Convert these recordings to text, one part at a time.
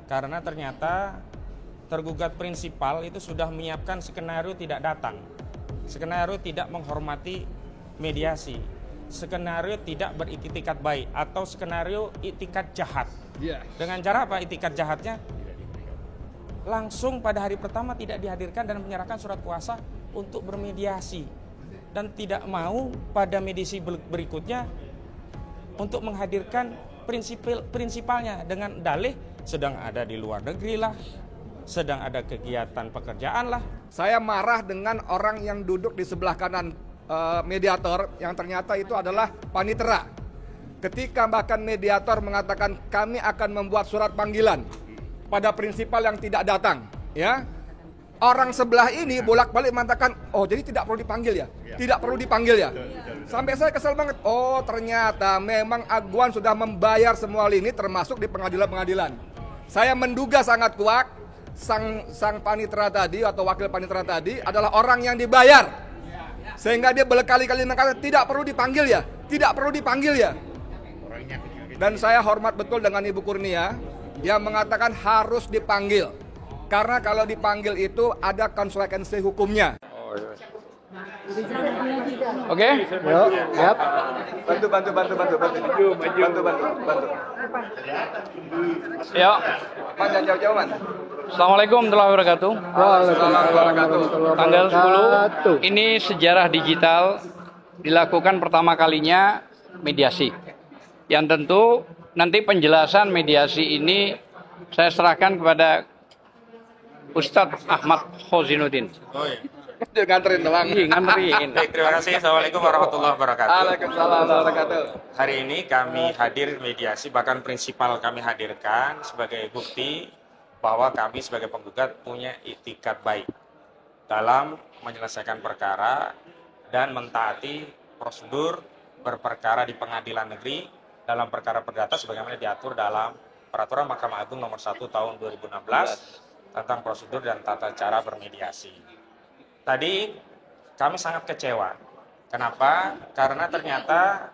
karena ternyata tergugat prinsipal itu sudah menyiapkan skenario tidak datang, skenario tidak menghormati mediasi, skenario tidak beritikat baik, atau skenario itikat jahat. Dengan cara apa itikat jahatnya? Langsung pada hari pertama tidak dihadirkan dan menyerahkan surat kuasa untuk bermediasi, dan tidak mau pada mediasi berikutnya untuk menghadirkan prinsipalnya dengan dalih sedang ada di luar negeri lah, sedang ada kegiatan pekerjaan lah. Saya marah dengan orang yang duduk di sebelah kanan mediator yang ternyata itu adalah panitera. Ketika bahkan mediator mengatakan kami akan membuat surat panggilan pada prinsipal yang tidak datang, ya. Orang sebelah ini bolak-balik mengatakan, oh jadi tidak perlu dipanggil ya? Tidak perlu dipanggil ya? Sampai saya kesel banget. Oh ternyata memang Aguan sudah membayar semua lini termasuk di pengadilan-pengadilan. Saya menduga sangat kuat sang panitera tadi atau wakil panitera tadi adalah orang yang dibayar. Sehingga dia berkali-kali mengatakan tidak perlu dipanggil ya? Tidak perlu dipanggil ya? Dan saya hormat betul dengan Ibu Kurnia yang mengatakan harus dipanggil. Karena kalau dipanggil itu ada konsekuensi hukumnya. Oke, siap. Bantu. Ya. Jangan jauh-jauh, Man. Assalamualaikum warahmatullahi wabarakatuh. Tanggal 10 ini sejarah digital dilakukan pertama kalinya mediasi. Yang tentu nanti penjelasan mediasi ini saya serahkan kepada Ustadz Ahmad Khozinuddin. Oh iya. Nganterin doang. Nganterin. Baik, terima kasih. Assalamualaikum warahmatullahi wabarakatuh. Waalaikumsalam warahmatullahi wabarakatuh. Hari ini kami hadir mediasi, bahkan prinsipal kami hadirkan sebagai bukti bahwa kami sebagai penggugat punya itikat baik dalam menyelesaikan perkara dan mentaati prosedur berperkara di pengadilan negeri dalam perkara perdata sebagaimana diatur dalam Peraturan Mahkamah Agung Nomor 1 Tahun 2016 tentang prosedur dan tata cara bermediasi. Tadi kami sangat kecewa. Kenapa? Karena ternyata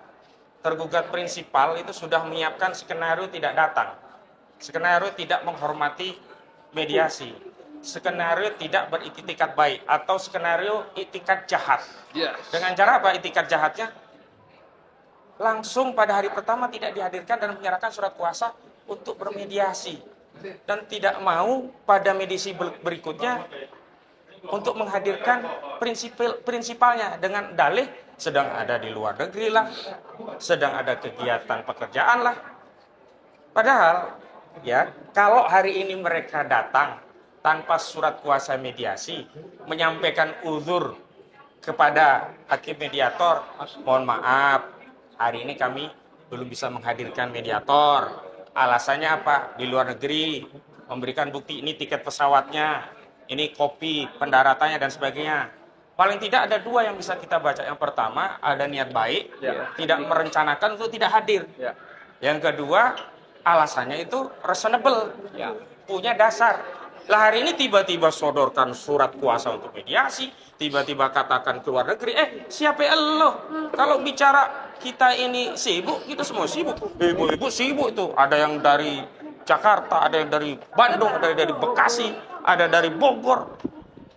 tergugat prinsipal itu sudah menyiapkan skenario tidak datang, skenario tidak menghormati mediasi, skenario tidak beritikat baik, atau skenario itikat jahat. Dengan cara apa itikat jahatnya? Langsung pada hari pertama tidak dihadirkan dan menyerahkan surat kuasa untuk bermediasi, dan tidak mau pada mediasi berikutnya untuk menghadirkan prinsipalnya dengan dalih sedang ada di luar negeri lah, sedang ada kegiatan pekerjaan lah. Padahal ya, kalau hari ini mereka datang tanpa surat kuasa mediasi, menyampaikan uzur kepada hakim mediator, mohon maaf, hari ini kami belum bisa menghadirkan mediator. Alasannya apa? Di luar negeri, memberikan bukti ini tiket pesawatnya, ini kopi pendaratannya dan sebagainya. Paling tidak ada dua yang bisa kita baca. Yang pertama, ada niat baik, tidak merencanakan untuk tidak hadir. Yang kedua, alasannya itu reasonable, punya dasar. Lah hari ini tiba-tiba sodorkan surat kuasa untuk mediasi, tiba-tiba katakan ke luar negeri, siapa lo? Kalau bicara kita ini sibuk, kita semua sibuk. Ibu-ibu sibuk itu. Ada yang dari Jakarta, ada yang dari Bandung, ada yang dari Bekasi, ada dari Bogor.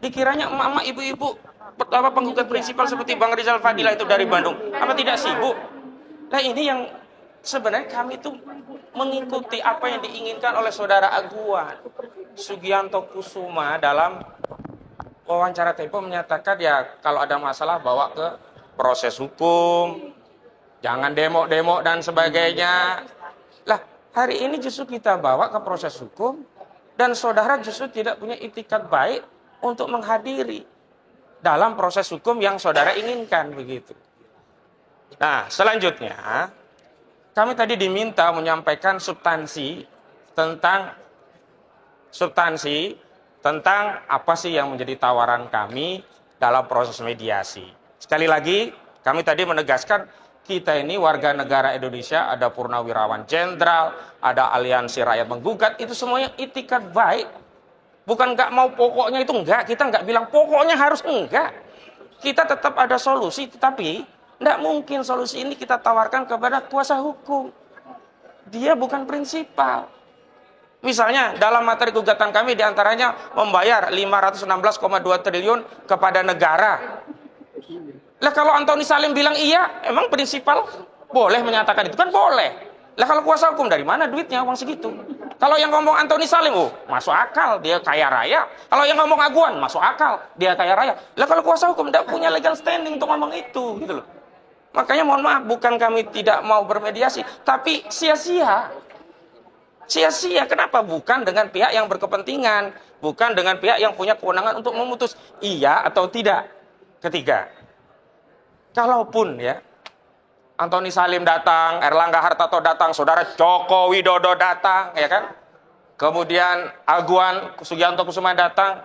Dikiranya emak-emak, ibu-ibu, penggugat prinsipal seperti Bang Rizal Fadilah itu dari Bandung. Apa tidak sibuk? Nah ini yang sebenarnya kami itu mengikuti apa yang diinginkan oleh saudara Aguan Sugianto Kusuma dalam wawancara Tempo, menyatakan ya kalau ada masalah bawa ke proses hukum, jangan demo-demo dan sebagainya. Lah hari ini justru kita bawa ke proses hukum dan saudara justru tidak punya itikat baik untuk menghadiri dalam proses hukum yang saudara inginkan begitu. Nah selanjutnya kami tadi diminta menyampaikan substansi tentang apa sih yang menjadi tawaran kami dalam proses mediasi. Sekali lagi, kami tadi menegaskan kita ini warga negara Indonesia, ada purnawirawan jenderal, ada aliansi rakyat menggugat, itu semuanya itikat baik. Bukan nggak mau pokoknya itu enggak, kita nggak bilang pokoknya harus enggak. Kita tetap ada solusi, tetapi tidak mungkin solusi ini kita tawarkan kepada kuasa hukum. Dia bukan prinsipal. Misalnya dalam materi gugatan kami diantaranya membayar 516,2 triliun kepada negara. Lah kalau Antoni Salim bilang iya, emang prinsipal boleh menyatakan itu? Kan boleh. Lah kalau kuasa hukum dari mana duitnya uang segitu? Kalau yang ngomong Antoni Salim, oh masuk akal, dia kaya raya. Kalau yang ngomong Aguan, masuk akal, dia kaya raya. Lah kalau kuasa hukum tidak punya legal standing untuk ngomong itu, gitu loh. Makanya mohon maaf, bukan kami tidak mau bermediasi, tapi sia-sia. Sia-sia, kenapa? Bukan dengan pihak yang berkepentingan, bukan dengan pihak yang punya kewenangan untuk memutus iya atau tidak. Ketiga, kalaupun ya Antoni Salim datang, Erlangga Hartarto datang, saudara Joko Widodo datang, ya kan? Kemudian Aguan Sugianto Kusuma datang,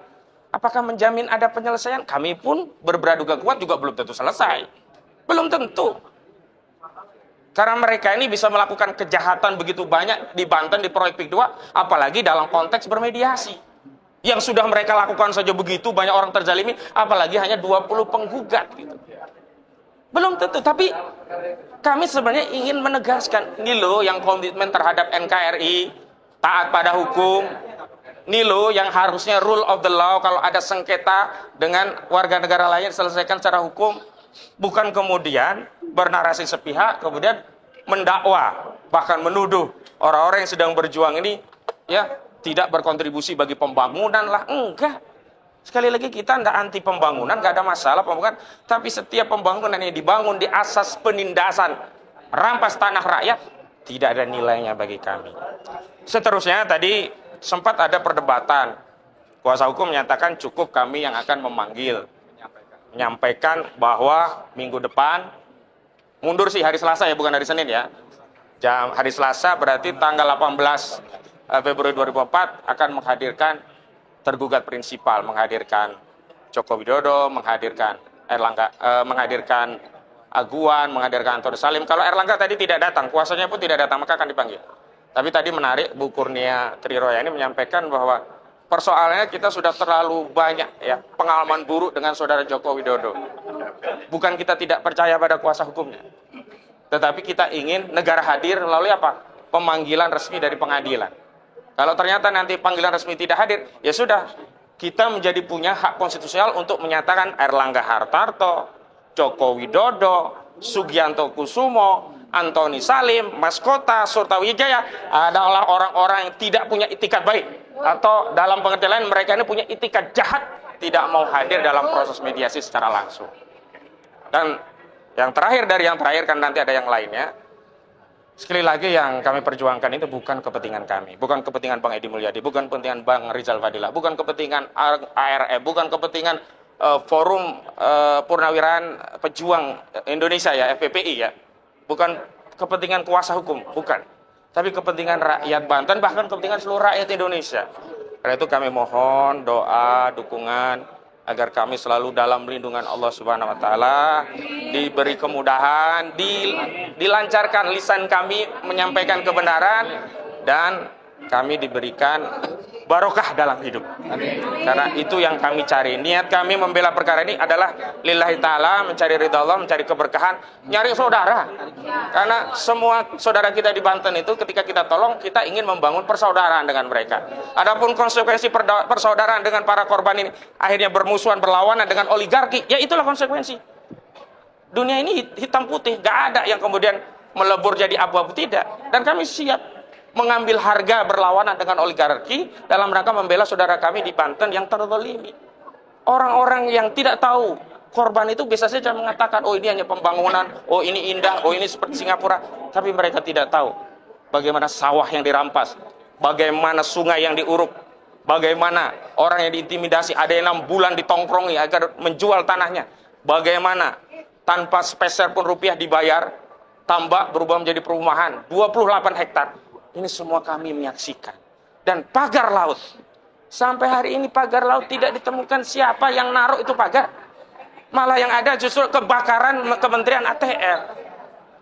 apakah menjamin ada penyelesaian? Kami pun berbraduga kuat juga belum tentu selesai. Belum tentu. Karena mereka ini bisa melakukan kejahatan begitu banyak di Banten, di proyek PIK 2, apalagi dalam konteks bermediasi. Yang sudah mereka lakukan saja begitu, banyak orang terzalimi, apalagi hanya 20 penggugat. Gitu. Belum tentu, tapi kami sebenarnya ingin menegaskan, ini loh yang komitmen terhadap NKRI, taat pada hukum, ini loh yang harusnya rule of the law, kalau ada sengketa dengan warga negara lain selesaikan secara hukum. Bukan kemudian bernarasi sepihak, kemudian mendakwa, bahkan menuduh orang-orang yang sedang berjuang ini ya tidak berkontribusi bagi pembangunan lah. Enggak. Sekali lagi kita tidak anti pembangunan, nggak ada masalah pembangunan, tapi setiap pembangunan yang dibangun di asas penindasan, rampas tanah rakyat, tidak ada nilainya bagi kami. Seterusnya tadi sempat ada perdebatan. Kuasa hukum menyatakan cukup kami yang akan menyampaikan bahwa minggu depan, mundur sih hari Selasa ya, bukan hari Senin ya. Hari Selasa berarti tanggal 18 Februari 2004 akan menghadirkan tergugat prinsipal, menghadirkan Joko Widodo, menghadirkan Erlangga, menghadirkan Aguan, menghadirkan Antoni Salim. Kalau Erlangga tadi tidak datang, kuasanya pun tidak datang, maka akan dipanggil. Tapi tadi menarik, Bu Kurnia Triroya ini menyampaikan bahwa persoalannya kita sudah terlalu banyak ya pengalaman buruk dengan saudara Joko Widodo. Bukan kita tidak percaya pada kuasa hukumnya, tetapi kita ingin negara hadir melalui apa? Pemanggilan resmi dari pengadilan. Kalau ternyata nanti panggilan resmi tidak hadir, ya sudah, kita menjadi punya hak konstitusional untuk menyatakan Erlangga Hartarto, Joko Widodo, Sugianto Kusumo, Antoni Salim, Mas Kota, Surtawijaya adalah orang-orang yang tidak punya itikat baik, atau dalam pengertian lain mereka ini punya itikat jahat, tidak mau hadir dalam proses mediasi secara langsung. Dan yang terakhir dari yang terakhir, kan nanti ada yang lainnya. Sekali lagi yang kami perjuangkan itu bukan kepentingan kami, bukan kepentingan Bang Edi Mulyadi, bukan kepentingan Bang Rizal Fadilah, bukan kepentingan ARE, bukan kepentingan Forum Purnawirawan Pejuang Indonesia ya, FPPI ya, bukan kepentingan kuasa hukum, bukan, tapi kepentingan rakyat Banten, bahkan kepentingan seluruh rakyat Indonesia. Karena itu kami mohon doa, dukungan agar kami selalu dalam lindungan Allah Subhanahu wa taala, diberi kemudahan, dilancarkan lisan kami menyampaikan kebenaran, dan kami diberikan barokah dalam hidup. Karena itu yang kami cari. Niat kami membela perkara ini adalah lillahi ta'ala, mencari ridha Allah, mencari keberkahan, nyari saudara. Karena semua saudara kita di Banten itu ketika kita tolong, kita ingin membangun persaudaraan dengan mereka. Adapun konsekuensi persaudaraan dengan para korban ini akhirnya bermusuhan, berlawanan dengan oligarki, ya itulah konsekuensi. Dunia ini hitam putih, gak ada yang kemudian melebur jadi abu-abu, tidak. Dan kami siap mengambil harga berlawanan dengan oligarki dalam rangka membela saudara kami di Banten yang terzalimi. Orang-orang yang tidak tahu korban itu bisa saja mengatakan, oh ini hanya pembangunan, oh ini indah, oh ini seperti Singapura. Tapi mereka tidak tahu bagaimana sawah yang dirampas, bagaimana sungai yang diuruk, bagaimana orang yang diintimidasi, ada yang 6 bulan ditongkrongi agar menjual tanahnya, bagaimana tanpa sepeser pun rupiah dibayar, tambak berubah menjadi perumahan 28 hektar. Ini semua kami menyaksikan. Dan pagar laut, sampai hari ini pagar laut tidak ditemukan siapa yang naruh itu pagar. Malah yang ada justru kebakaran Kementerian ATR.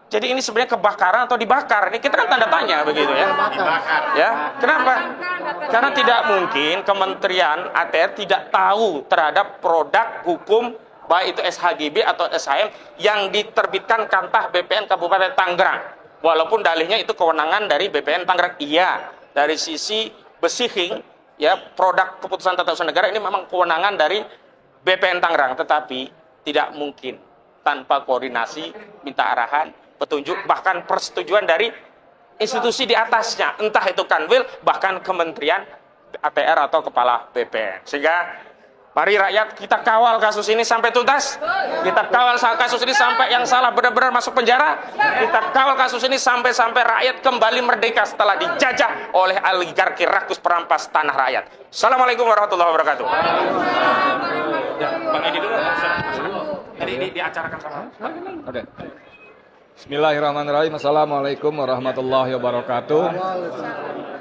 Jadi ini sebenarnya kebakaran atau dibakar? Ini kita kan tanda tanya begitu ya. Ya, kenapa? Karena tidak mungkin Kementerian ATR tidak tahu terhadap produk hukum, baik itu SHGB atau SHM yang diterbitkan Kantah BPN Kabupaten Tangerang. Walaupun dalihnya itu kewenangan dari BPN Tangerang, iya. dari sisi besihing, ya produk keputusan tata usaha negara ini memang kewenangan dari BPN Tangerang, tetapi tidak mungkin tanpa koordinasi, minta arahan, petunjuk, bahkan persetujuan dari institusi di atasnya, entah itu Kanwil, bahkan Kementerian ATR atau Kepala BPN. Sehingga mari rakyat kita kawal kasus ini sampai tuntas. Kita kawal kasus ini sampai yang salah benar-benar masuk penjara. Kita kawal kasus ini sampai rakyat kembali merdeka setelah dijajah oleh oligarki rakus perampas tanah rakyat. Assalamualaikum warahmatullahi wabarakatuh. Ya, Bang Edi dulu. Jadi ini diacarakan sama. Oke. Bismillahirrahmanirrahim. Assalamualaikum warahmatullahi wabarakatuh.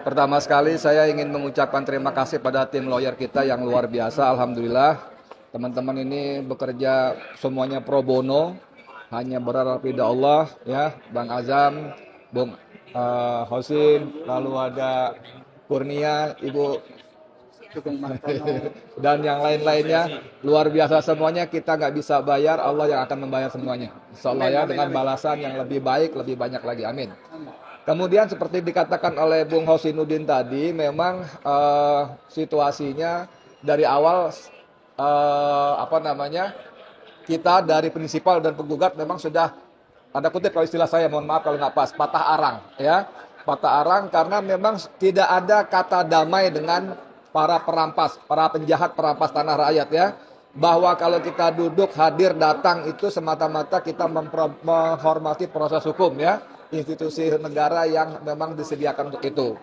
Pertama sekali saya ingin mengucapkan terima kasih pada tim lawyer kita yang luar biasa. Alhamdulillah teman-teman ini bekerja semuanya pro bono, hanya berharap ridha Allah, ya. Bang Azam, Bung Hosin, lalu ada Kurnia, Ibu dan yang lain-lainnya, luar biasa semuanya. Kita nggak bisa bayar, Allah yang akan membayar semuanya, insyaallah, ya, dengan balasan yang lebih baik, lebih banyak lagi, amin. Kemudian seperti dikatakan oleh Bung Hosinuddin tadi, memang situasinya dari awal kita dari prinsipal dan penggugat memang sudah, ada kutip kalau istilah saya, mohon maaf kalau nggak pas, patah arang, ya, patah arang, karena memang tidak ada kata damai dengan para perampas, para penjahat perampas tanah rakyat, ya. Bahwa kalau kita duduk, hadir, datang itu semata-mata kita menghormati proses hukum, ya, institusi negara yang memang disediakan untuk itu.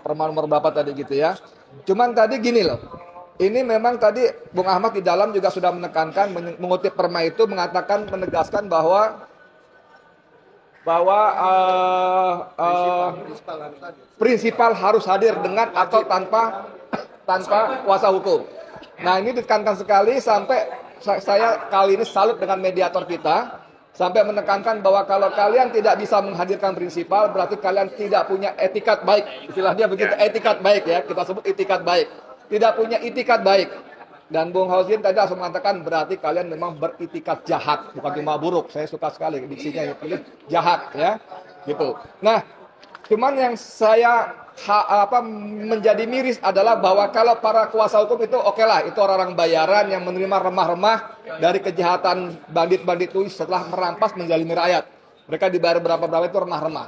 Permohonan nomor berapa tadi gitu, ya. Cuman tadi gini loh, ini memang tadi Bung Ahmad di dalam juga sudah menekankan, mengutip Perma itu mengatakan, menegaskan bahwa prinsipal harus hadir dengan atau tanpa kuasa hukum. Nah, ini ditekankan sekali, sampai saya kali ini salut dengan mediator kita, sampai menekankan bahwa kalau kalian tidak bisa menghadirkan prinsipal, berarti kalian tidak punya etikat baik. Istilahnya begitu, etikat baik, ya, kita sebut etikat baik. Tidak punya etikat baik. Dan Bung Hausin tadi langsung mengatakan berarti kalian memang beritikat jahat, bukan cuma buruk. Saya suka sekali diksinya, jahat, ya, gitu. Nah, cuman yang saya menjadi miris adalah bahwa kalau para kuasa hukum itu oke lah, itu orang-orang bayaran yang menerima remah-remah dari kejahatan bandit-bandit itu setelah merampas menzalimi rakyat. Mereka dibayar berapa-berapa itu remah-remah.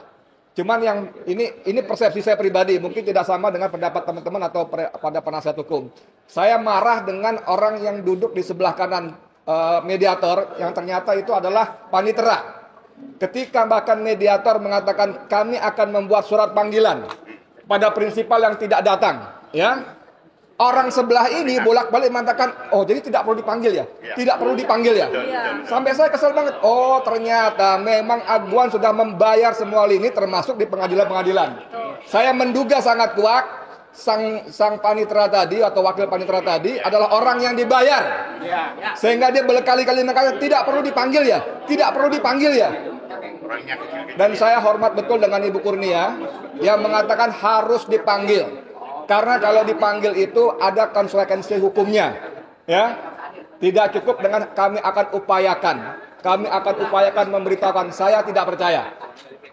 Cuman yang ini persepsi saya pribadi, mungkin tidak sama dengan pendapat teman-teman atau pada penasihat hukum. Saya marah dengan orang yang duduk di sebelah kanan mediator yang ternyata itu adalah panitera. Ketika bahkan mediator mengatakan kami akan membuat surat panggilan pada prinsipal yang tidak datang, ya. Orang sebelah ini bolak-balik mengatakan, oh jadi tidak perlu dipanggil, ya? Tidak perlu dipanggil, ya? Sampai saya kesel banget. Oh ternyata memang aguan sudah membayar semua lini, termasuk di pengadilan-pengadilan. Saya menduga sangat kuat sang panitera tadi atau wakil panitera tadi adalah orang yang dibayar, sehingga dia berkali-kali mengatakan tidak perlu dipanggil, ya, tidak perlu dipanggil, ya. Dan saya hormat betul dengan Ibu Kurnia yang mengatakan harus dipanggil. Karena kalau dipanggil itu ada konsekuensi hukumnya, ya. Tidak cukup dengan kami akan upayakan. Kami akan upayakan memberitahukan. Saya tidak percaya.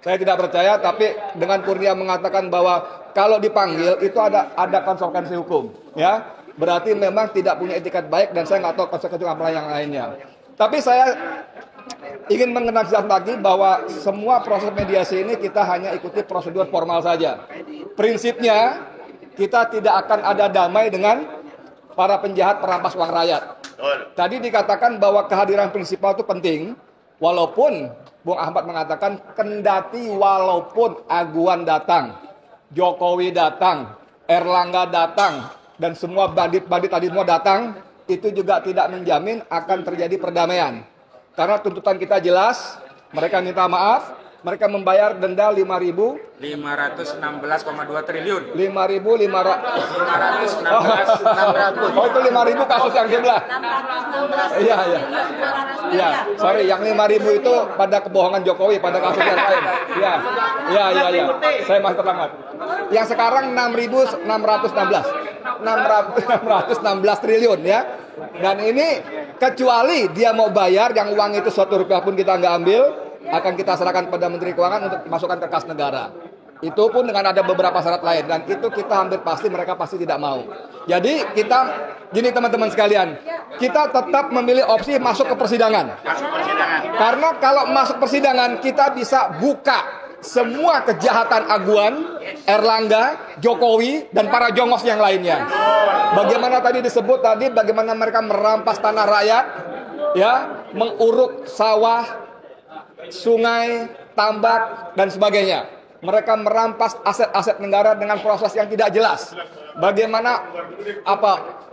Saya tidak percaya, tapi dengan Kurnia mengatakan bahwa kalau dipanggil itu ada konsekuensi hukum, ya. Berarti memang tidak punya etikat baik, dan saya nggak tahu konsekuensi apa yang lainnya. Tapi saya ingin mengenalkan lagi bahwa semua proses mediasi ini kita hanya ikuti prosedur formal saja. Prinsipnya kita tidak akan ada damai dengan para penjahat perampas uang rakyat. Tadi dikatakan bahwa kehadiran prinsipal itu penting, walaupun Bung Ahmad mengatakan kendati walaupun aguan datang, Jokowi datang, Erlangga datang, dan semua bandit-bandit tadi semua datang, itu juga tidak menjamin akan terjadi perdamaian. Karena tuntutan kita jelas, mereka minta maaf, mereka membayar denda 5.516,2 triliun. 5.500. Oh itu 5.000 kasus yang sebelah. Iya. Iya, sorry, yang 5.000 itu pada kebohongan Jokowi, pada kasus yang lain. Iya. Saya masih terlambat. Yang sekarang 6.616 triliun, ya. Dan ini kecuali dia mau bayar yang uang itu 1 rupiah pun kita nggak ambil, akan kita serahkan pada Menteri Keuangan untuk masukkan ke kas negara. Itu pun dengan ada beberapa syarat lain, dan itu kita hampir pasti mereka pasti tidak mau. Jadi kita gini teman-teman sekalian, kita tetap memilih opsi masuk ke persidangan. Karena kalau masuk persidangan kita bisa buka semua kejahatan Aguan, Erlangga, Jokowi, dan para jongos yang lainnya. Bagaimana tadi disebut tadi, bagaimana mereka merampas tanah rakyat, ya, menguruk sawah, sungai, tambak, dan sebagainya. Mereka merampas aset-aset negara dengan proses yang tidak jelas. Bagaimana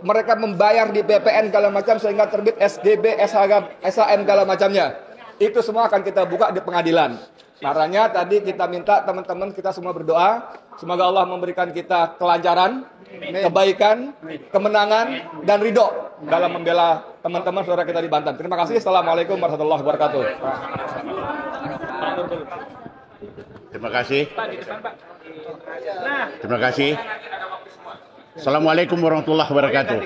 mereka membayar di BPN segala macam sehingga terbit SGB, SHM segala macamnya. Itu semua akan kita buka di pengadilan. Makanya tadi kita minta teman-teman kita semua berdoa, semoga Allah memberikan kita kelancaran, kebaikan, kemenangan, dan ridho dalam membela teman-teman saudara kita di Banten. Terima kasih. Assalamualaikum warahmatullahi wabarakatuh. Terima kasih. Terima kasih. Assalamualaikum warahmatullahi wabarakatuh.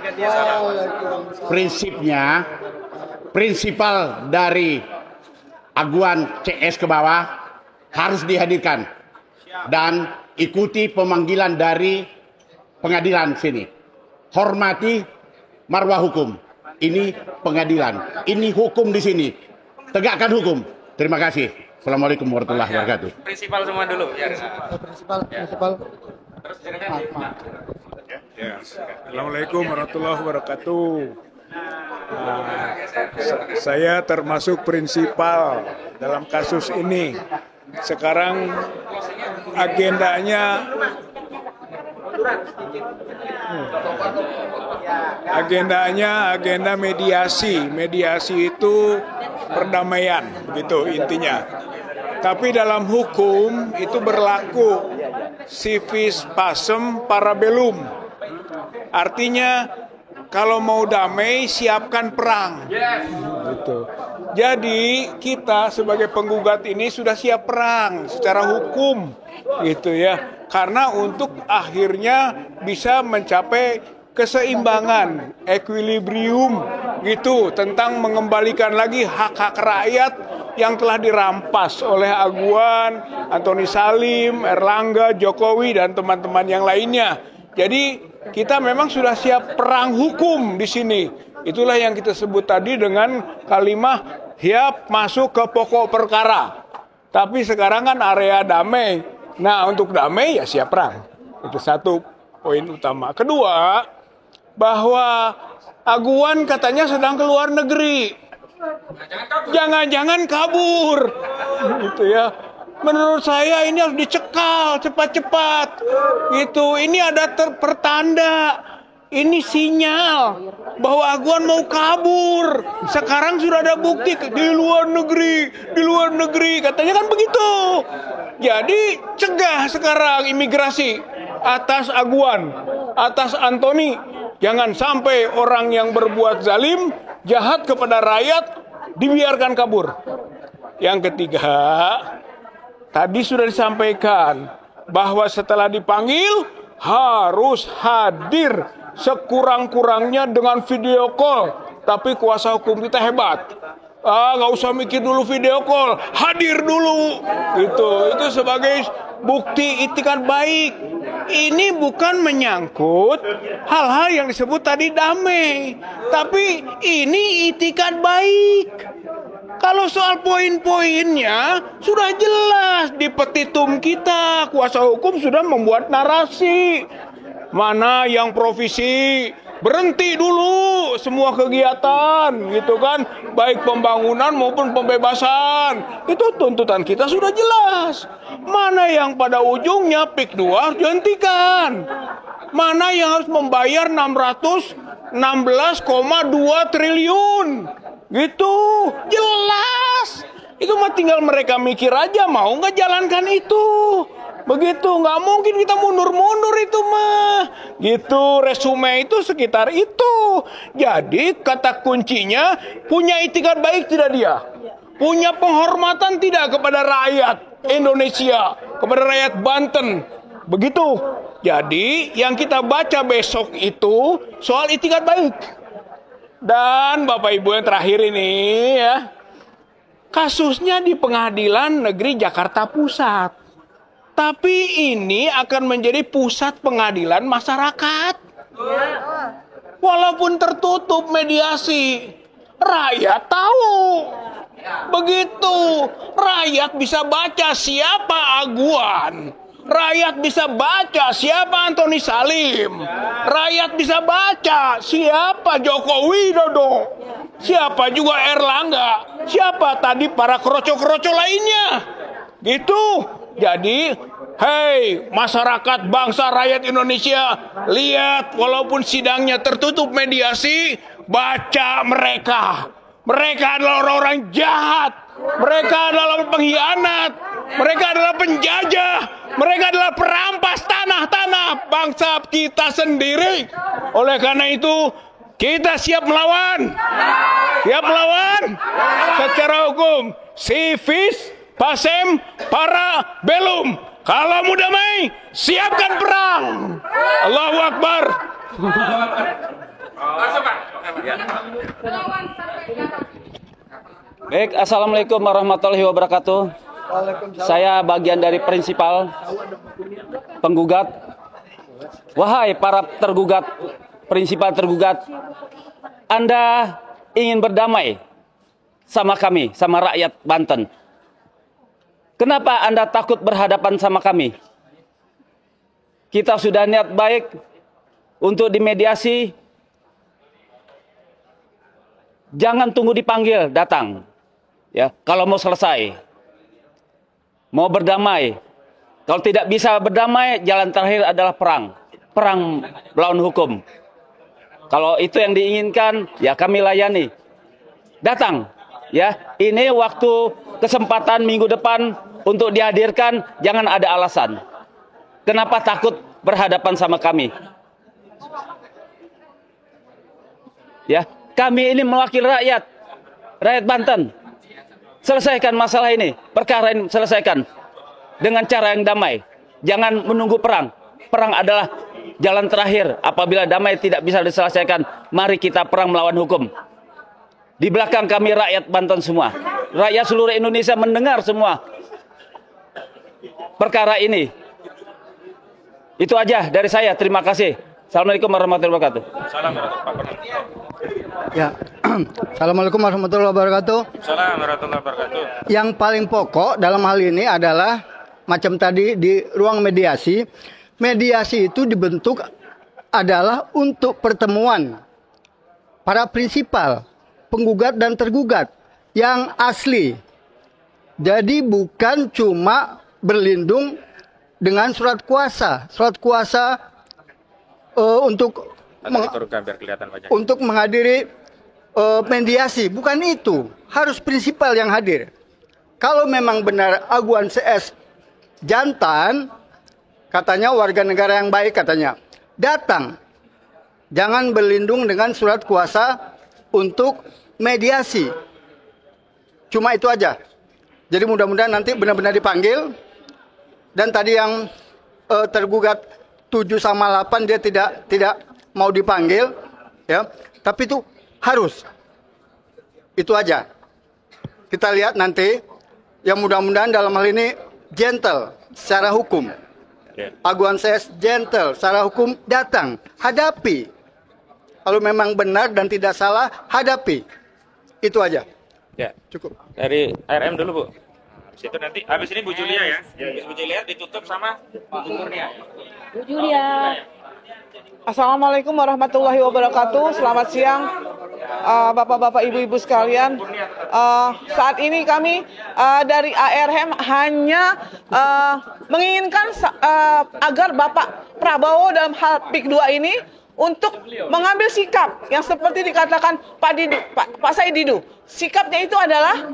Prinsipal dari Aguan CS ke bawah harus dihadirkan dan ikuti pemanggilan dari pengadilan sini. Hormati marwah hukum. Ini pengadilan. Ini hukum di sini. Tegakkan hukum. Terima kasih. Assalamualaikum warahmatullahi wabarakatuh. Prinsipal semua dulu. Ya. Prinsipal. Ya. Assalamualaikum warahmatullahi wabarakatuh. Saya termasuk prinsipal dalam kasus ini. Sekarang agendanya agenda mediasi. Mediasi itu perdamaian, begitu intinya. Tapi dalam hukum itu berlaku civis pacem para bellum. Artinya kalau mau damai siapkan perang. Gitu. Jadi kita sebagai penggugat ini sudah siap perang secara hukum, gitu ya. Karena untuk akhirnya bisa mencapai keseimbangan, equilibrium, gitu, tentang mengembalikan lagi hak-hak rakyat yang telah dirampas oleh Aguan, Antoni Salim, Erlangga, Jokowi, dan teman-teman yang lainnya. Jadi kita memang sudah siap perang hukum di sini. Itulah yang kita sebut tadi dengan kalimat siap masuk ke pokok perkara. Tapi sekarang kan area damai. Nah, untuk damai ya siap perang. Itu satu poin utama. Kedua, bahwa Aguan katanya sedang ke luar negeri. Jangan-jangan kabur. Gitu ya. Menurut saya ini harus dicekal cepat-cepat. Gitu. Ini ada pertanda. Ini sinyal bahwa Aguan mau kabur. Sekarang sudah ada bukti di luar negeri, katanya kan begitu. Jadi cegah sekarang imigrasi atas Aguan, atas Antoni. Jangan sampai orang yang berbuat zalim, jahat kepada rakyat dibiarkan kabur. Yang ketiga, tadi sudah disampaikan bahwa setelah dipanggil harus hadir sekurang-kurangnya dengan video call. Tapi kuasa hukum kita hebat. Nggak usah mikir dulu video call, hadir dulu. Itu sebagai bukti itikat baik. Ini bukan menyangkut hal-hal yang disebut tadi damai, tapi ini itikat baik. Kalau soal poin-poinnya sudah jelas di petitum kita, kuasa hukum sudah membuat narasi. Mana yang provisi berhenti dulu semua kegiatan, gitu kan, baik pembangunan maupun pembebasan. Itu tuntutan kita sudah jelas. Mana yang pada ujungnya PIK 2 harus dihentikan. Mana yang harus membayar 616,2 triliun. Gitu, jelas. Itu mah tinggal mereka mikir aja mau nggak jalankan itu. Begitu, nggak mungkin kita mundur-mundur itu mah. Gitu, resume itu sekitar itu. Jadi kata kuncinya, punya itikat baik tidak dia? Punya penghormatan tidak kepada rakyat Indonesia, kepada rakyat Banten? Begitu. Jadi yang kita baca besok itu soal itikat baik. Dan Bapak Ibu yang terakhir ini ya, kasusnya di Pengadilan Negeri Jakarta Pusat. Tapi ini akan menjadi pusat pengadilan masyarakat. Walaupun tertutup mediasi, rakyat tahu. Begitu, rakyat bisa baca siapa Aguan. Rakyat bisa baca siapa Antoni Salim. Rakyat bisa baca siapa Joko Widodo. Siapa juga Erlangga. Siapa tadi para kroco-kroco lainnya. Gitu. Jadi, hei masyarakat bangsa rakyat Indonesia, lihat walaupun sidangnya tertutup mediasi, baca mereka. Mereka adalah orang-orang jahat. Mereka adalah pengkhianat. Mereka adalah penjajah. Mereka adalah perampas tanah-tanah bangsa kita sendiri. Oleh karena itu, kita siap melawan. Siap melawan secara hukum. Civis, pacem, para, bellum. Kalau mau damai, siapkan perang. Allahu Akbar. Baik, assalamualaikum warahmatullahi wabarakatuh. Saya bagian dari prinsipal penggugat. Wahai para tergugat, prinsipal tergugat, Anda ingin berdamai sama kami, sama rakyat Banten. Kenapa Anda takut berhadapan sama kami? Kita sudah niat baik untuk dimediasi. Jangan tunggu dipanggil, datang. Ya, kalau mau selesai. Mau berdamai. Kalau tidak bisa berdamai, jalan terakhir adalah perang. Perang melawan hukum. Kalau itu yang diinginkan, ya kami layani. Datang. Ya, ini waktu kesempatan minggu depan untuk dihadirkan, jangan ada alasan. Kenapa takut berhadapan sama kami? Ya, kami ini mewakili rakyat Banten. Selesaikan masalah ini, perkara ini selesaikan dengan cara yang damai. Jangan menunggu perang. Perang adalah jalan terakhir. Apabila damai tidak bisa diselesaikan, mari kita perang melawan hukum. Di belakang kami rakyat Banten semua. Rakyat seluruh Indonesia mendengar semua perkara ini. Itu aja dari saya. Terima kasih. Assalamualaikum warahmatullahi wabarakatuh. Ya, Assalamualaikum warahmatullahi wabarakatuh. Assalamualaikum warahmatullahi wabarakatuh. Yang paling pokok dalam hal ini adalah macam tadi di ruang mediasi. Mediasi itu dibentuk adalah untuk pertemuan para prinsipal, penggugat dan tergugat yang asli. Jadi bukan cuma berlindung dengan surat kuasa. Surat kuasa untuk menghadiri mediasi, bukan itu. Harus prinsipal yang hadir. Kalau memang benar Aguan CS jantan, katanya warga negara yang baik katanya, datang. Jangan berlindung dengan surat kuasa untuk mediasi. Cuma itu aja. Jadi mudah-mudahan nanti benar-benar dipanggil. Dan tadi yang tergugat 7 sama 8 dia tidak mau dipanggil, ya. Tapi itu harus. Itu aja. Kita lihat nanti. Yang mudah-mudahan dalam hal ini gentle secara hukum. Aguan CS gentle secara hukum, datang, hadapi. Kalau memang benar dan tidak salah, hadapi. Itu aja. Ya. Cukup. Dari RM dulu, Bu. Habis itu nanti, habis ini Bu Julia ya. Habis Bu Julia ditutup sama Pak Kurnia. Bu Julia. Assalamualaikum warahmatullahi wabarakatuh. Selamat siang, bapak-bapak, ibu-ibu sekalian. Saat ini kami dari ARM hanya menginginkan agar Bapak Prabowo dalam hal PIK 2 ini untuk mengambil sikap yang seperti dikatakan Pak Said Didu. Sikapnya itu adalah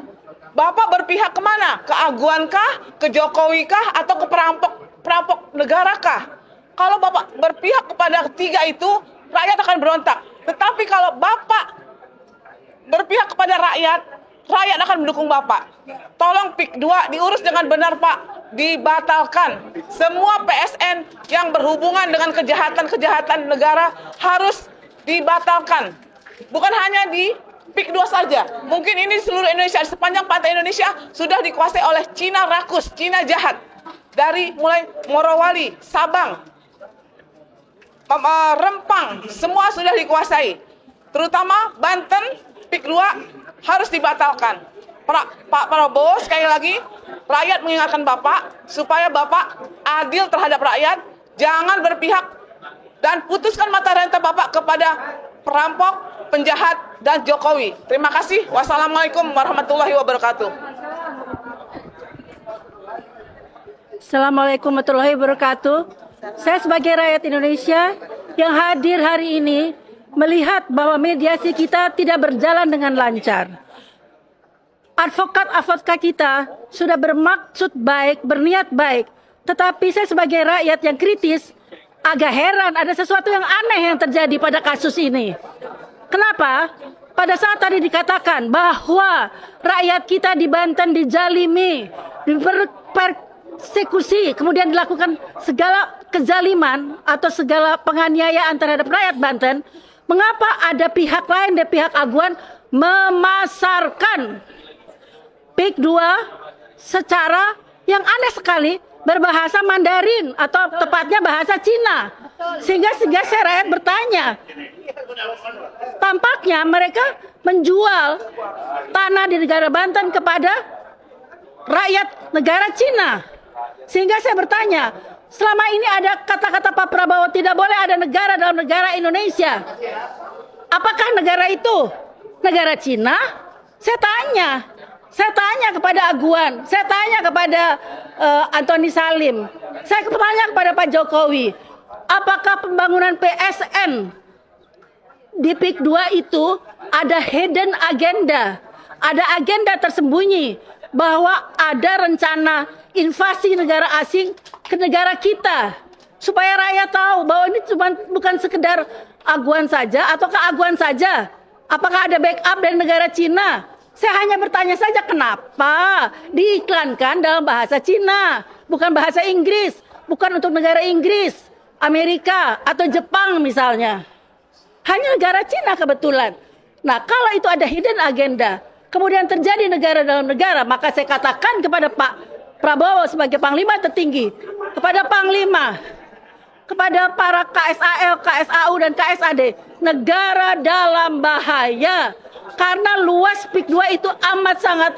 Bapak berpihak kemana? Ke Aguankah, ke Jokowikah, atau ke perampok negarakah? Kalau Bapak berpihak kepada ketiga itu, rakyat akan berontak. Tetapi kalau Bapak berpihak kepada rakyat, rakyat akan mendukung Bapak. Tolong PIK 2 diurus dengan benar, Pak. Dibatalkan. Semua PSN yang berhubungan dengan kejahatan-kejahatan negara harus dibatalkan. Bukan hanya di PIK 2 saja. Mungkin ini seluruh Indonesia, sepanjang pantai Indonesia sudah dikuasai oleh Cina rakus, Cina jahat. dari mulai Morowali, Sabang, Rempang, semua sudah dikuasai. Terutama Banten, PIK 2 harus dibatalkan. Pak Prabowo, sekali lagi, rakyat mengingatkan Bapak, supaya Bapak adil terhadap rakyat, jangan berpihak, dan putuskan mata rantai Bapak kepada perampok, penjahat, dan Jokowi. Terima kasih. Wassalamualaikum warahmatullahi wabarakatuh. Assalamualaikum warahmatullahi wabarakatuh. Saya sebagai rakyat Indonesia yang hadir hari ini melihat bahwa mediasi kita tidak berjalan dengan lancar. Advokat-advokat kita sudah bermaksud baik, berniat baik, tetapi saya sebagai rakyat yang kritis agak heran ada sesuatu yang aneh yang terjadi pada kasus ini. Kenapa? Pada saat tadi dikatakan bahwa rakyat kita di Banten dizalimi, persekusi, kemudian dilakukan segala kezaliman atau segala penganiayaan terhadap rakyat Banten, mengapa ada pihak lain dari pihak Aguan memasarkan PIK 2 secara yang aneh sekali berbahasa Mandarin atau tepatnya bahasa Cina, sehingga saya rakyat bertanya, tampaknya mereka menjual tanah di negara Banten kepada rakyat negara Cina. Sehingga saya bertanya, selama ini ada kata-kata Pak Prabowo tidak boleh ada negara dalam negara Indonesia. Apakah negara itu negara Cina? Saya tanya kepada Aguan, saya tanya kepada Antoni Salim, saya tanya kepada Pak Jokowi, apakah pembangunan PSN di PIK 2 itu ada hidden agenda, ada agenda tersembunyi bahwa ada rencana invasi negara asing ke negara kita, supaya rakyat tahu bahwa ini bukan sekedar Aguan saja, ataukah Aguan saja, apakah ada backup dari negara Cina. Saya hanya bertanya saja, kenapa diiklankan dalam bahasa Cina, bukan bahasa Inggris, bukan untuk negara Inggris, Amerika, atau Jepang misalnya. Hanya negara Cina kebetulan. Nah, kalau itu ada hidden agenda, kemudian terjadi negara dalam negara, maka saya katakan kepada Pak Prabowo sebagai Panglima tertinggi, kepada Panglima, kepada para KSAL, KSAU, dan KSAD, negara dalam bahaya. Karena luas PIK 2 itu amat sangat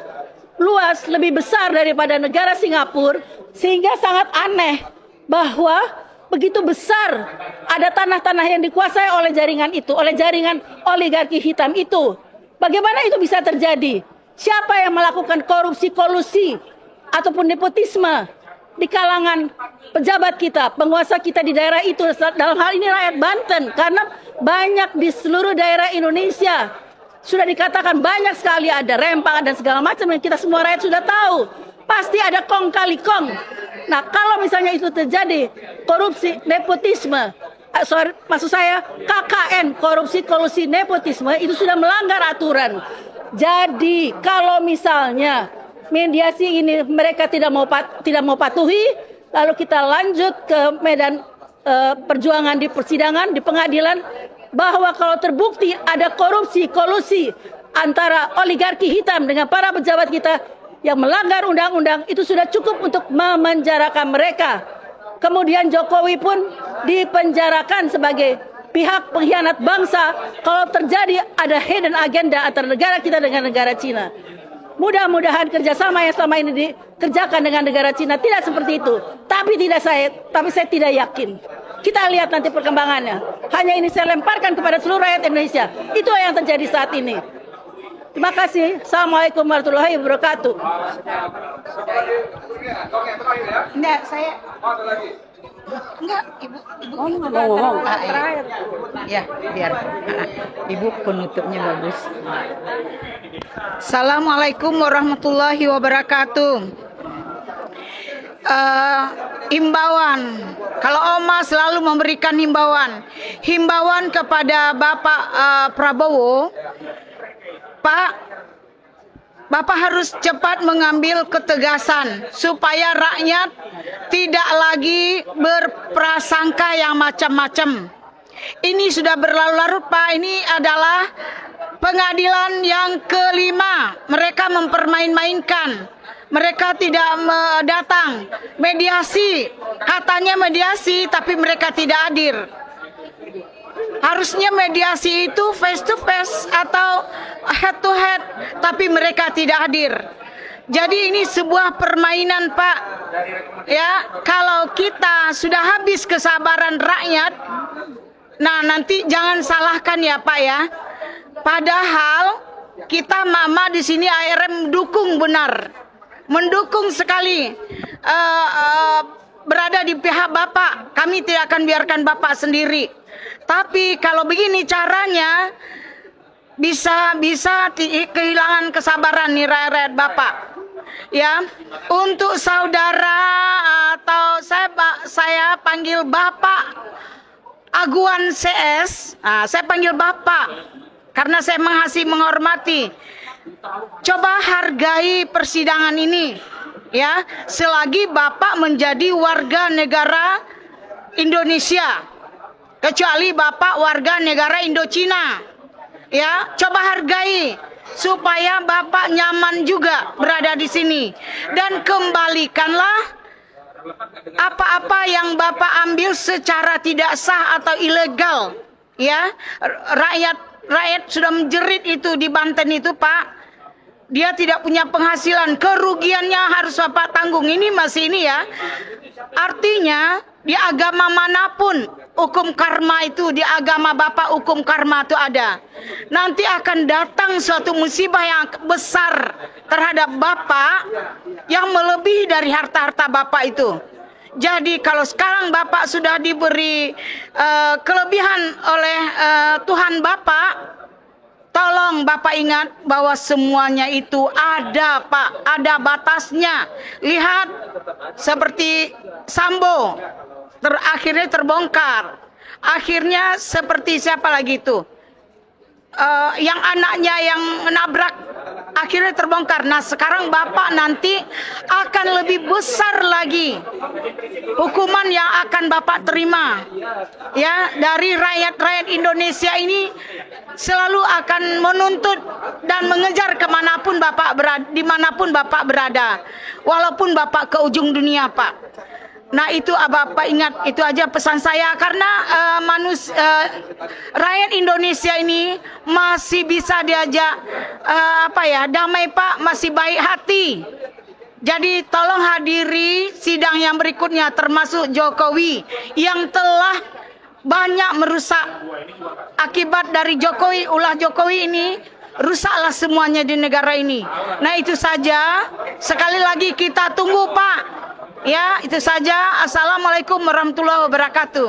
luas, lebih besar daripada negara Singapura, sehingga sangat aneh bahwa begitu besar ada tanah-tanah yang dikuasai oleh jaringan itu, oleh jaringan oligarki hitam itu. Bagaimana itu bisa terjadi? Siapa yang melakukan korupsi, kolusi, ataupun nepotisme di kalangan pejabat kita, penguasa kita di daerah itu, dalam hal ini rakyat Banten, karena banyak di seluruh daerah Indonesia. Sudah dikatakan banyak sekali ada Rempang dan segala macam yang kita semua rakyat sudah tahu. Pasti ada kong kali kong. Nah, kalau misalnya itu terjadi korupsi, nepotisme, maksud saya KKN, korupsi, kolusi, nepotisme, itu sudah melanggar aturan. Jadi kalau misalnya mediasi ini mereka tidak mau patuhi, lalu kita lanjut ke medan perjuangan di persidangan, di pengadilan, bahwa kalau terbukti ada korupsi, kolusi antara oligarki hitam dengan para pejabat kita yang melanggar undang-undang, itu sudah cukup untuk memenjarakan mereka. Kemudian Jokowi pun dipenjarakan sebagai pihak pengkhianat bangsa kalau terjadi ada hidden agenda antara negara kita dengan negara Cina. Mudah-mudahan kerjasama yang selama ini dikerjakan dengan negara Cina tidak seperti itu. Tapi saya tidak yakin. Kita lihat nanti perkembangannya. Hanya ini saya lemparkan kepada seluruh rakyat Indonesia. Itu yang terjadi saat ini. Terima kasih. Assalamualaikum warahmatullahi wabarakatuh. Enggak, saya. Enggak, ibu ngomong. Terakhir. Ya, biar ibu penutupnya bagus. Assalamualaikum warahmatullahi wabarakatuh. Himbauan, kalau Oma selalu memberikan himbauan kepada Bapak Prabowo, Pak, Bapak harus cepat mengambil ketegasan supaya rakyat tidak lagi berprasangka yang macam-macam. Ini sudah berlarut-larut, Pak. Ini adalah pengadilan yang kelima. Mereka mempermain-mainkan. mereka tidak datang. Mediasi, katanya mediasi, tapi mereka tidak hadir. Harusnya mediasi itu face to face atau head to head, tapi mereka tidak hadir. Jadi ini sebuah permainan, Pak. Ya, kalau kita sudah habis kesabaran rakyat, nah nanti jangan salahkan ya, Pak ya. Padahal kita mama di sini ARM mendukung benar, mendukung sekali, berada di pihak Bapak. Kami tidak akan biarkan Bapak sendiri. Tapi kalau begini caranya, bisa kehilangan kesabaran nih rakyat Bapak. Ya, untuk saudara atau saya panggil Bapak Aguan CS, saya panggil Bapak karena saya masih menghormati. Coba hargai persidangan ini, ya. Selagi Bapak menjadi warga negara Indonesia, kecuali Bapak warga negara Indochina, ya. Coba hargai supaya Bapak nyaman juga berada di sini, dan kembalikanlah apa-apa yang Bapak ambil secara tidak sah atau ilegal, ya. Rakyat sudah menjerit itu di Banten itu, Pak. Dia tidak punya penghasilan, kerugiannya harus Bapak tanggung. Ini masih ini ya. Artinya di agama manapun hukum karma itu, di agama Bapak hukum karma itu ada. Nanti akan datang suatu musibah yang besar terhadap Bapak yang melebihi dari harta-harta Bapak itu. Jadi kalau sekarang Bapak sudah diberi kelebihan oleh Tuhan Bapak, tolong Bapak ingat bahwa semuanya itu ada, Pak, ada batasnya. Lihat seperti Sambo, akhirnya terbongkar. Akhirnya seperti siapa lagi itu? Yang anaknya yang menabrak, akhirnya terbongkar. Nah sekarang Bapak nanti akan lebih besar lagi hukuman yang akan Bapak terima, ya, dari rakyat Indonesia ini. Selalu akan menuntut dan mengejar kemanapun Bapak berada, dimanapun Bapak berada, walaupun Bapak ke ujung dunia, Pak. Nah itu Bapak ingat, itu aja pesan saya, karena rakyat Indonesia ini masih bisa diajak damai, Pak, masih baik hati. Jadi tolong hadiri sidang yang berikutnya, termasuk Jokowi yang telah banyak merusak. Akibat dari Jokowi, ulah Jokowi ini, rusaklah semuanya di negara ini. Nah itu saja, sekali lagi kita tunggu, Pak. Ya, itu saja. Assalamualaikum warahmatullahi wabarakatuh.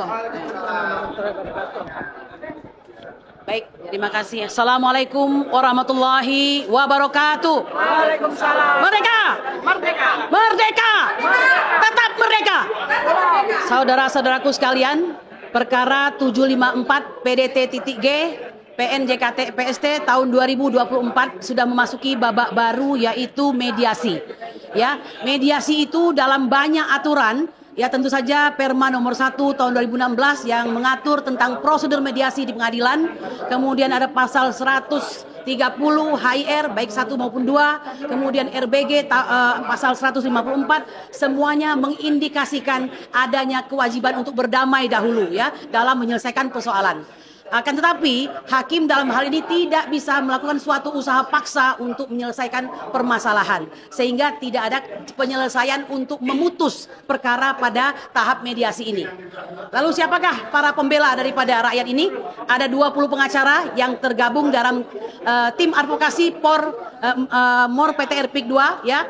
Baik, terima kasih. Assalamualaikum warahmatullahi wabarakatuh. Waalaikumsalam. Merdeka! Merdeka! Merdeka! Tetap merdeka! Saudara-saudaraku sekalian, perkara 754 PDT-G PNJKT PST tahun 2024 sudah memasuki babak baru, yaitu mediasi. Ya, mediasi itu dalam banyak aturan, ya tentu saja Perma nomor 1 tahun 2016 yang mengatur tentang prosedur mediasi di pengadilan. Kemudian ada pasal 130 HIR baik 1 maupun 2, kemudian RBG pasal 154, semuanya mengindikasikan adanya kewajiban untuk berdamai dahulu, ya, dalam menyelesaikan persoalan. Akan tetapi hakim dalam hal ini tidak bisa melakukan suatu usaha paksa untuk menyelesaikan permasalahan, sehingga tidak ada penyelesaian untuk memutus perkara pada tahap mediasi ini. Lalu siapakah para pembela daripada rakyat ini? Ada 20 pengacara yang tergabung dalam tim advokasi MOR PT RPIK 2, ya,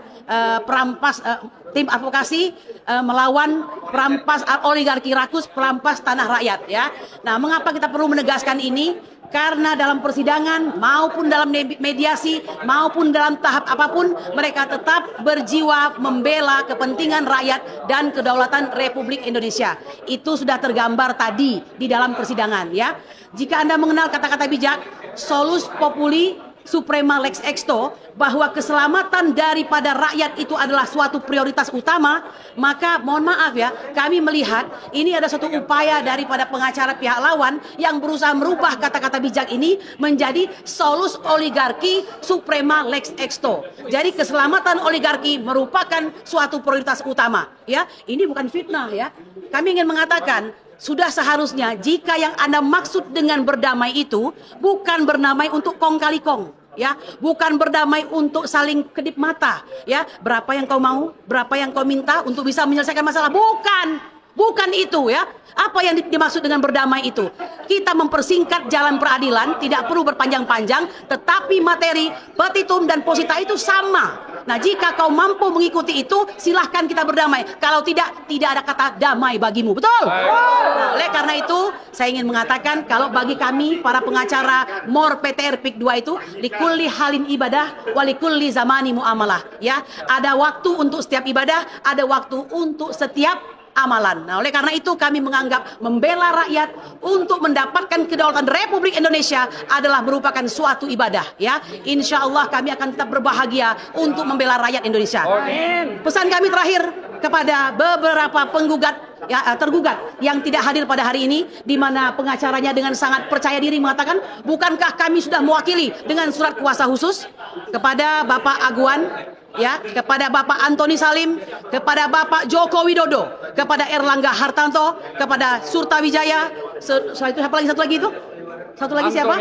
perampas tim advokasi melawan perampas oligarki rakus, perampas tanah rakyat, ya. Nah, mengapa kita perlu menegaskan ini? Karena dalam persidangan maupun dalam mediasi maupun dalam tahap apapun, mereka tetap berjiwa membela kepentingan rakyat dan kedaulatan Republik Indonesia. Itu sudah tergambar tadi di dalam persidangan, ya. Jika Anda mengenal kata-kata bijak, solus populi Suprema Lex Exto, bahwa keselamatan daripada rakyat itu adalah suatu prioritas utama, maka mohon maaf ya, kami melihat ini ada satu upaya daripada pengacara pihak lawan yang berusaha merubah kata-kata bijak ini menjadi solus oligarki Suprema Lex Exto. Jadi keselamatan oligarki merupakan suatu prioritas utama. Ya, ini bukan fitnah ya. Kami ingin mengatakan, sudah seharusnya jika yang Anda maksud dengan berdamai itu bukan berdamai untuk kong kali kong, ya, bukan berdamai untuk saling kedip mata, ya, berapa yang kau mau, berapa yang kau minta untuk bisa menyelesaikan masalah, bukan itu ya. Apa yang dimaksud dengan berdamai itu? Kita mempersingkat jalan peradilan, tidak perlu berpanjang-panjang, tetapi materi, petitum dan posita itu sama. Nah, jika kau mampu mengikuti itu, silahkan kita berdamai. Kalau tidak, tidak ada kata damai bagimu. Betul? Nah, oleh karena itu, saya ingin mengatakan, kalau bagi kami, para pengacara MOR PTR PIK 2 itu, likulli halin ibadah, walikulli zamani muamalah. Ya, ada waktu untuk setiap ibadah, ada waktu untuk setiap amalan. Nah, oleh karena itu kami menganggap membela rakyat untuk mendapatkan kedaulatan Republik Indonesia adalah merupakan suatu ibadah. Ya, insya Allah kami akan tetap berbahagia untuk membela rakyat Indonesia. Amin. Pesan kami terakhir kepada beberapa penggugat, ya, tergugat yang tidak hadir pada hari ini, di mana pengacaranya dengan sangat percaya diri mengatakan, bukankah kami sudah mewakili dengan surat kuasa khusus kepada Bapak Aguan, ya, kepada Bapak Antoni Salim, kepada Bapak Joko Widodo, kepada Erlangga Hartarto, kepada Surta Wijaya, satu lagi itu? Satu lagi siapa?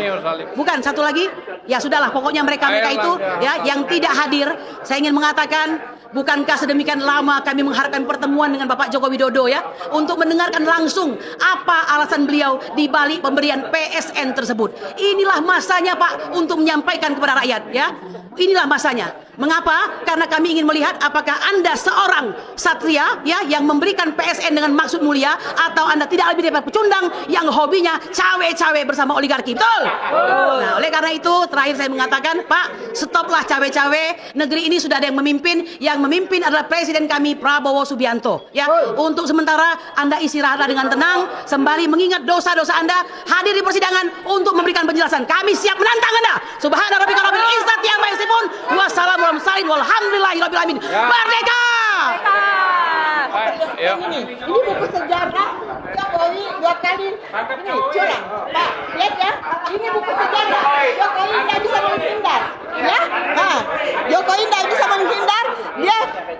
Bukan, satu lagi? Ya sudahlah, pokoknya mereka itu ya yang tidak hadir. Saya ingin mengatakan, bukankah sedemikian lama kami mengharapkan pertemuan dengan Bapak Joko Widodo ya, untuk mendengarkan langsung apa alasan beliau di balik pemberian PSN tersebut. Inilah masanya Pak untuk menyampaikan kepada rakyat ya. Inilah masanya. Mengapa? Karena kami ingin melihat apakah Anda seorang satria ya yang memberikan PSN dengan maksud mulia, atau Anda tidak lebih daripada pecundang yang hobinya cawe-cawe bersama oligarki. Betul? Nah, oleh karena itu terakhir saya mengatakan, Pak, stoplah cawe-cawe. Negeri ini sudah ada yang memimpin. Yang memimpin adalah Presiden kami Prabowo Subianto. Ya, untuk sementara Anda istirahatlah dengan tenang, sembari mengingat dosa-dosa Anda, hadir di persidangan untuk memberikan penjelasan. Kami siap menantang Anda. Subhana rabbika rabbil izzati amma yasifun. Wassalamualaikum warahmatullahi wabarakatuh. Merdeka! Ini buku sejarah Jokowi 2 kali ini curang. Pak, lihat ya, ini buku sejarah. Jokowi tidak bisa menghindar, ya. Nah, Jokowi tidak bisa menghindar.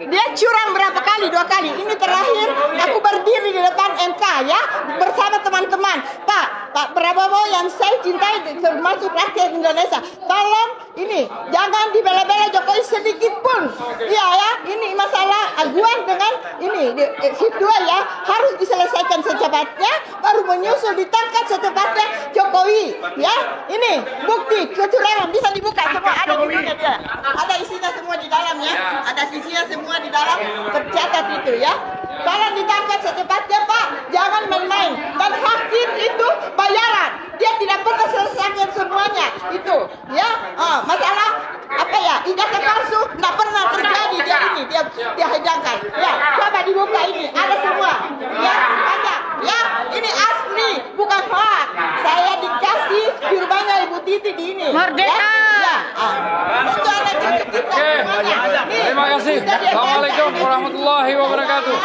Dia curang berapa kali? 2 kali. Ini terakhir aku berdiri di depan MK ya, bersama teman-teman. Pak Prabowo yang saya cintai, termasuk rakyat Indonesia. Tolong ini jangan dibela-bela Jokowi sedikit pun. Iya ya, ini masalah aguan dengan ini shift 2 ya, harus diselesaikan secepatnya, baru menyusul ditangkap secepatnya Jokowi ya. Ini bukti kecurangan bisa dibuka semua, ada di mana dia, ada isinya semua di dalam ya, ada isinya semua di dalam, tercatat itu ya. Tolong ditangkap secepatnya Pak, jangan main-main. Dan hakim itu bayaran, dia tidak pernah selesaikan semuanya itu ya. Masalah apa ya, ijazah palsu tidak pernah terjadi dia hidangkan ya. Coba dibuka, ini ada semua ya, ada ya, ini asli bukan hoax. Saya dikasih di rumahnya Ibu Titi di ini. Merdeka ya. Itu ada cucu kita semuanya. Terima kasih. Assalamualaikum warahmatullahi wabarakatuh.